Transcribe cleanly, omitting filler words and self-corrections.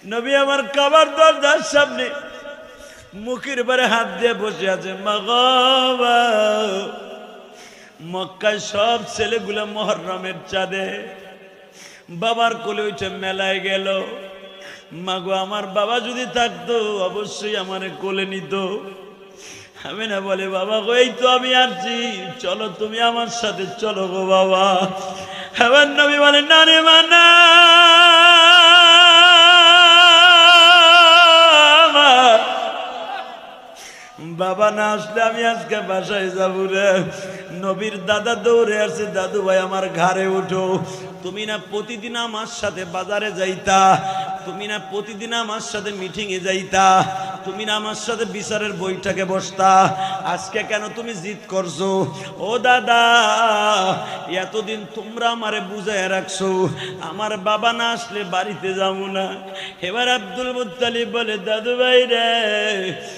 নবী আমার কাবার দরজার সামনে মুখের বারে হাত দিয়ে বসে আছে। মা গো, মক্কায় সব ছেলেগুলো মুহররমের চাঁদে বাবার কোলে উঠে মেলায় গেল। মাগো, আমার বাবা যদি থাকতো অবশ্যই আমার কোলে নিত। আমি না বলে, বাবা গো, এই তো আমি আসছি, চলো তুমি আমার সাথে চলো গো বাবা। এবার নবী বলে, না রে মানা, বাবা না আসলে আমি আজকে বাসায় যাবো রে। নবীর দাদা দৌড়ে আসছে, দাদু ভাই আমার ঘাড়ে উঠো। তুমি না প্রতিদিন আমার সাথে বাজারে যাইতা, তুমি না প্রতিদিন আমার সাথে মিটিং এ যাইতা, তুমি না আমার সাথে বিচারের বৈঠকে বসতা, আজকে কেন তুমি জিদ করছো? ও দাদা, এতদিন তোমরা আমারে বুঝায় রাখছো, আমার বাবা না আসলে বাড়িতে যাবো না। এবার আব্দুল মুত্তালিব বলে, দাদু ভাই রে,